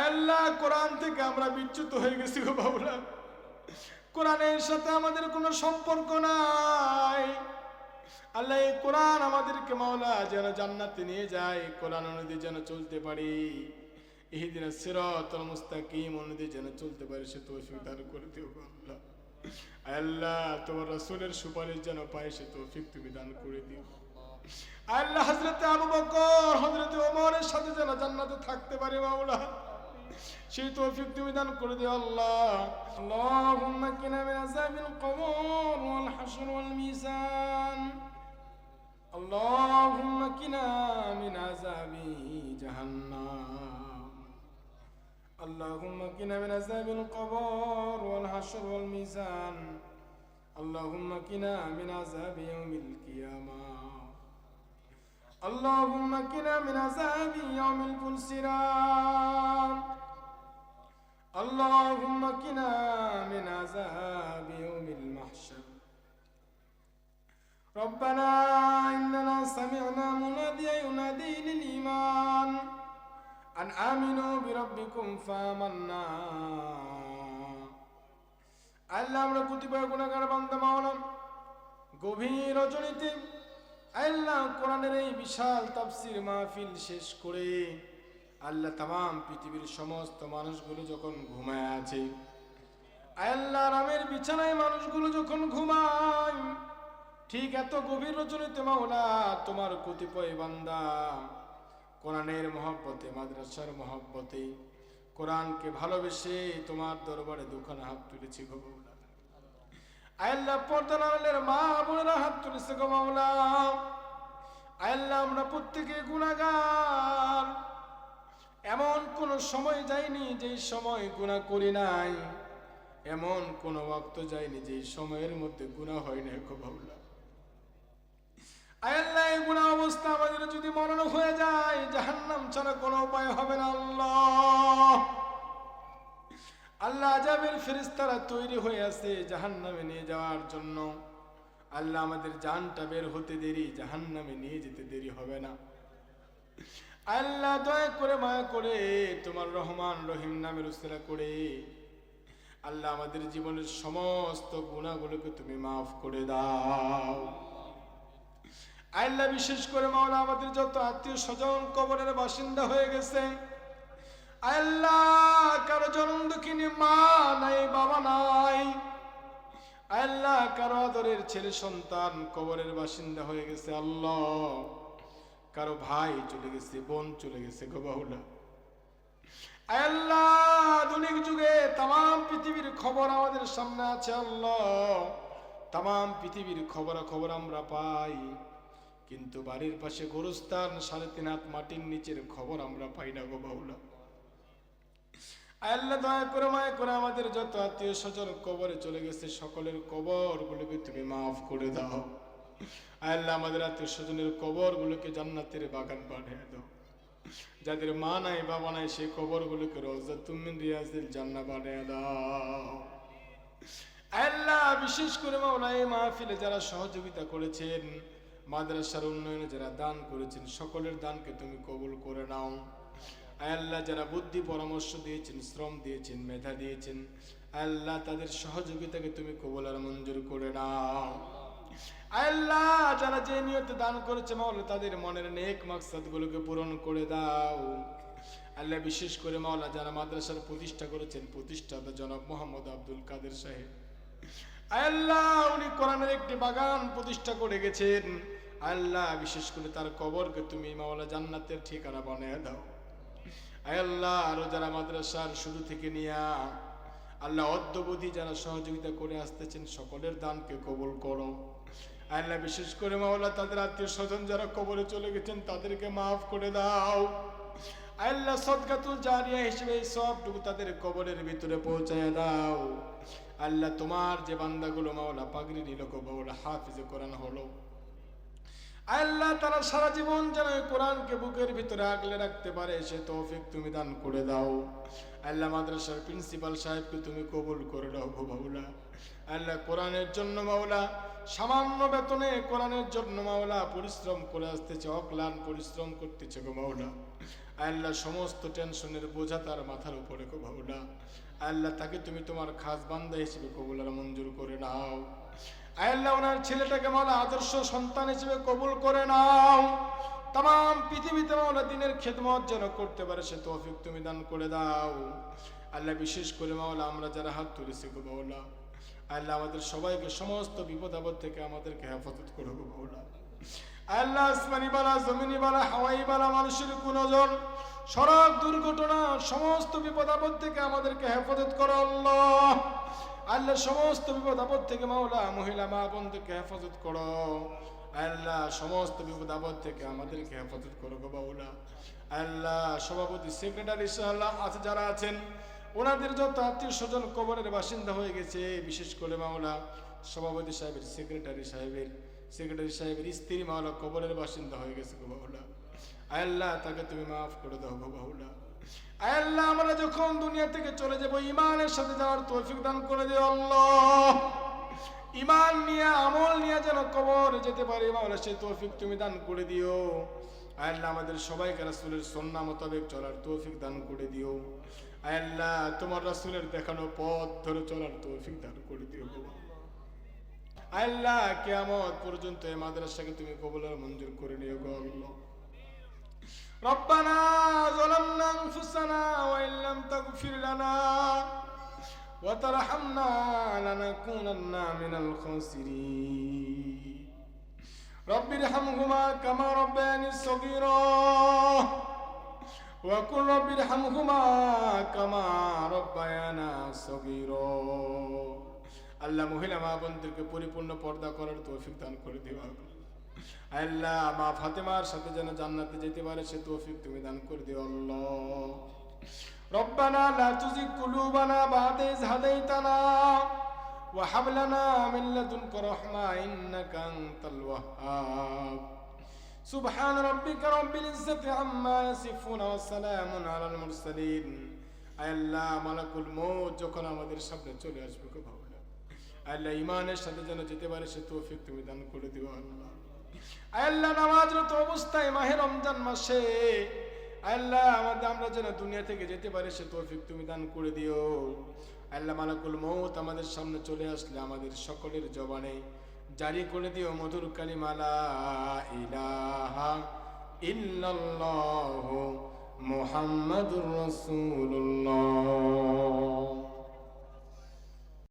আল্লাহ কোরআন থেকে আমরা বিচ্যুত হয়ে গেছি গো বাউলা। কোরআনের সাথে আমাদের কোনো সম্পর্ক নাই। আল্লাহ এই কোরআন আমাদেরকে মাওলা যেন জান্নাতে নিয়ে যায়, কোরআন অনুযায়ী যেন চলতে পারি, ইহদিনাস সিরাতাল মুস্তাকিম অনুযায়ী যেন চলতে পারি, সে তৌফিক দান করে দিও গো আল্লাহ। আল্লাহ তোমার রাসূলের সুপারিশ যেন পাই, সে তৌফিক তুমি দান করে দিও আল্লাহ। হযরতে আবু বকর হযরতে ওমরের সাথে যেন জান্নাতে থাকতে পারি মাওলা, সেই তৌফিক তুমি দান করে দিও আল্লাহ। আল্লাহুম্মা কিনা মিন আযাবিল কবর ওয়াল হাশর ওয়াল মিজান। আল্লাহুম্মা কিনা মিন আযাবি জাহান্নাম। আল্লাহুম্মা কিনা মিন আযাবিল কবর ওয়াল হাশর ওয়াল মিজান। আল্লাহুম্মা কিনা মিন আযাবি ইয়াউমিল কিয়ামাহ। আল্লাহুম্মা কিনা মিন আযাবি ইয়াউমিল ফুলসিরাত। اللهم قنا من عذاب يوم المحشر. ربنا إننا سمعنا مناديا ينادي للإيمان أن آمنوا بربكم فآمنا. আল্লাহ আমরা কতিপয় গুনাহগার বান্দা মাওলানা গভীর রজনীতে আল্লাহ কোরআনের এই বিশাল তাফসীর মাহফিল শেষ করে আল্লাহ তাম পৃথিবীর সমস্ত মানুষগুলো যখন ঘুমায় আছে, আল্লাহ আরামের বিছানায় মানুষগুলো যখন ঘুমায়, ঠিক এত গভীর রজনীতে মাওলা তোমার কতিপয় বান্দা কোরআনের মহব্বতে, মাদ্রাসার মহব্বতে, কোরআনকে ভালোবেসে তোমার দরবারে দুখানা হাত তুলেছি গো মাওলা। আল্লাহ পর্দা নামের মা বোনেরা হাত তুলেছে গো মাওলা। আল্লাহ আমরা প্রত্যেকে গুনাহগার, এমন কোন সময় যায়নি যে সময় গুনাহ করি নাই, এমন কোন ওয়াক্ত যায়নি যে সময়ের মধ্যে গুনাহ হয় না গো মাওলা। আল্লাহ এই গুনাহ অবস্থা আমাদের যদি মরণ হয়ে যায়, জাহান্নাম ছাড়া কোনো উপায় হবে না আল্লাহ। আল্লাহ আযাবের ফেরেশতারা তৈরি হয়ে আছে জাহান্নামে নিয়ে যাওয়ার জন্য। আল্লাহ আমাদের জানটা বের হতে দেরি, জাহান্নামে নিয়ে যেতে দেরি হবে না। আল্লাহ দয়া করে মায়া করে তোমার রহমান রহিম নামের উসিলা করে আল্লাহ আমাদের জীবনের সমস্ত গুনাহগুলোকে তুমি মাফ করে দাও আল্লাহ। বিশেষ করে মাওলা আমাদের যত আত্মীয় স্বজন কবরের বাসিন্দা হয়ে গেছে আল্লাহ, কারো জনম দুঃখিনী মা নাই, বাবা নাই আল্লাহ, কারো আদরের ছেলে সন্তান কবরের বাসিন্দা হয়ে গেছে আল্লাহ, কারো ভাই চলে গেছে, বোন চলে গেছে গো বাউলা। আল্লাহ আধুনিক যুগে তাম পৃথিবীর খবর আমাদের সামনে আছে আল্লাহ, তাম পৃথিবীর খবর আমরা পাই, কিন্তু বাড়ির পাশে গোরস্থান 3.5 হাত মাটির নিচের খবর আমরা পাই না গো বাউলা। আল্লাহ দয়া করে মায়া করে আমাদের যত আত্মীয় স্বজন কবরে চলে গেছে সকলের কবর গুলোকে তুমি মাফ করে দাও আল্লাহ। আমাদের আত্মীয় স্বজনের কবর গুলোকে জান্নাতের বাগান বানিয়ে দাও। যাদের মা নাই বাবা নাই সেই কবর গুলোকে রাউযাতুম মিন রিয়াজিল জান্নাহ বানিয়ে দাও আল্লাহ। বিশেষ করে মাওলা এই মাহফিলে যারা সহযোগিতা করেছেন, মাদ্রাসার উন্নয়নে যারা দান করেছেন, সকলের দানকে তুমি কবুল করে নাও আল্লাহ। যারা বুদ্ধি পরামর্শ দিয়েছেন, শ্রম দিয়েছেন, মেধা দিয়েছেন আল্লাহ, তাদের সহযোগিতাকে তুমি কবুল আর মঞ্জুর করে নাও আল্লাহ। যারা যে নিয়তে দান করেছে মাওলা তাদের মনের নেক মাকসাদ গুলোকে পূরণ করে দাও আল্লাহ। বিশেষ করে মাওলা যারা মাদ্রাসার প্রতিষ্ঠা করেছেন, প্রতিষ্ঠাতা জনাব মোহাম্মদ আব্দুল কাদের সাহেব আল্লাহ, উনি কোরআনের একটি বাগান প্রতিষ্ঠা করে গেছেন আল্লাহ। বিশেষ করে তার কবরকে তুমি মাওলা জান্নাতের ঠিকানা বানিয়ে দাও আল্লাহ। আরো যারা মাদ্রাসার শুরু থেকে নিয়ে আল্লাহ অদ্যবধি যারা সহযোগিতা করে আসতেছেন সকলের দানকে কবুল করো আল্লাহ। বিশেষ করে মাওলা তাদের আত্মীয় স্বজন যারা কবরে চলে গেছেন তাদেরকে মাফ করে দাও আল্লাহ। সদকাতুল জারিয়া হিসেবে এই সবটুকু তাদের কবরের ভিতরে পৌঁছায় দাও আল্লাহ। তোমার যে বান্দাগুলো মাওলা পাগড়ি নিল গো মাওলা, হাফিজে কোরআন হলো আল্লাহ তারা সারা জীবন যেন কোরআনকে বুকের ভিতরে আগলে রাখতে পারে সে তৌফিক তুমি দান করে দাও। আল্লাহ মাদ্রাসার প্রিন্সিপাল সাহেবকে তুমি কবুল করে দাও গো মাওলা। আল্লাহ কোরআনের জন্য মাওলা সামান্য বেতনে কোরআনের জন্য মাওলা পরিশ্রম করে আসতেছে, অক্লান্ত পরিশ্রম করতেছে গো মাওলা। আল্লাহ সমস্ত টেনশনের বোঝা তার মাথার উপরে গো মাওলা। আল্লাহ তাকে তুমি তোমার খাস বান্দা হিসেবে কবুল আর মঞ্জুর করে নাও। আল্লাহ ওনার ছেলেটাকে মাওলা আদর্শ সন্তান হিসেবে কবুল করে নাও। তাম পৃথিবীতে মাওলা দিনের খেদমত যেন করতে পারে সে তৌফিক তুমি দান করে দাও। আল্লাহ বিশেষ করে মাওলা আমরা যারা হাত তুলেছি গো মাওলা, আল্লাহ আমাদের সবাইকে সমস্ত বিপদ আপদ থেকে আমাদেরকে হেফাজত করো গো মাওলা। আল্লাহ আসমানি বালা, জমিনি বালা, হাওয়াই বালা, মানুষের গুণজন, সড়ক দুর্ঘটনা, সমস্ত বিপদ আপদ থেকে আমাদেরকে হেফাজত করো আল্লাহ। আল্লাহ সমস্ত বিপদ আপদ থেকে মাওলা মহিলা মা বোনদেরকে হেফাজত করো। আল্লাহ সমস্ত বিপদ আপদ থেকে আমাদেরকে হেফাজত করো গো মাওলা। আল্লাহ সভাপতি সেক্রেটারি আল্লাহ আছে যারা আছেন ওনাদের যত আত্মীয় স্বজন কবরের বাসিন্দা হয়ে গেছে, বিশেষ করে মাওলা সভাপতি সাহেবের সেক্রেটারি সাহেবের স্ত্রী মাওলা কবরের বাসিন্দা হয়ে গেছে গো মাওলা। আল্লাহ তাকে তুমি মাফ করে দাও গো মাওলা। আল্লাহ আমরা যখন দুনিয়া থেকে চলে যাব ঈমানের সাথে যাওয়ার তৌফিক দান করে দিও আল্লাহ। ঈমান নিয়ে আমল নিয়ে যেন কবর যেতে পারি মাওলা সেই তৌফিক তুমি দান করে দিও। আল্লাহ আমাদের সবাইকে রাসূলের সুন্নাহ মোতাবেক চলার তৌফিক দান করে দিও। আল্লাহ তোমার রাসূলের দেখানো পথ ধরে চলার তৌফিক দান করে দিও। আল্লাহ কিয়ামত পর্যন্ত এই মাদ্রাসাকে তুমি কবুল আর মঞ্জুর করে নিও গো আল্লাহ। ربنا ظلمنا أنفسنا وإن لم تغفر لنا وترحمنا لنكونن من الخاسرين رب ارحمهما كما ربياني صغيرا وقل رب ارحمهما كما ربيانا صغيرا আল্লাহ মহিলা মা বোনদেরকে পরিপূর্ণ পর্দা করার তৌফিক দান করে দিও। আল্লাহ মা ফাতেমার সাথে যেন জান্নাতে যেতে পারে সে তৌফিক তুমি দান করে দিও আল্লাহ। রব্বানা লা তুযিগ কুলুবানা বা'দা ইয হাদাইতানা ওয়া হাব লানা মিন লাদুনকা রাহমা ইন্নাকা আনতাল ওয়াহ্হাব। সুবহান রাব্বিকা রাব্বিল ইজ্জাতি আম্মা ইয়াসিফুন ওয়া সালামুন আলাল মুরসালিন। আল্লাহ মালাকুল মউত যখন আমাদের সামনে চলে আসবে গো মাওলা, আল্লাহ ঈমানের সাথে যেন যেতে পারে সে তৌফিক তুমি দান করে দিও আল্লাহ। আল্লাহ নামাজরত অবস্থায় মাহে রমজান মাসে আল্লাহ আমরা যেন দুনিয়া থেকে যেতে পারি সে তৌফিক তুমি দান করে দিও। আল্লাহ মালাকুল মউত আমাদের সামনে চলে আসলে আমাদের সকলের জবানে জারি করে দিও মধুর কালিমা লা ইলাহা ইল্লাল্লাহু মুহাম্মাদুর রাসূলুল্লাহ।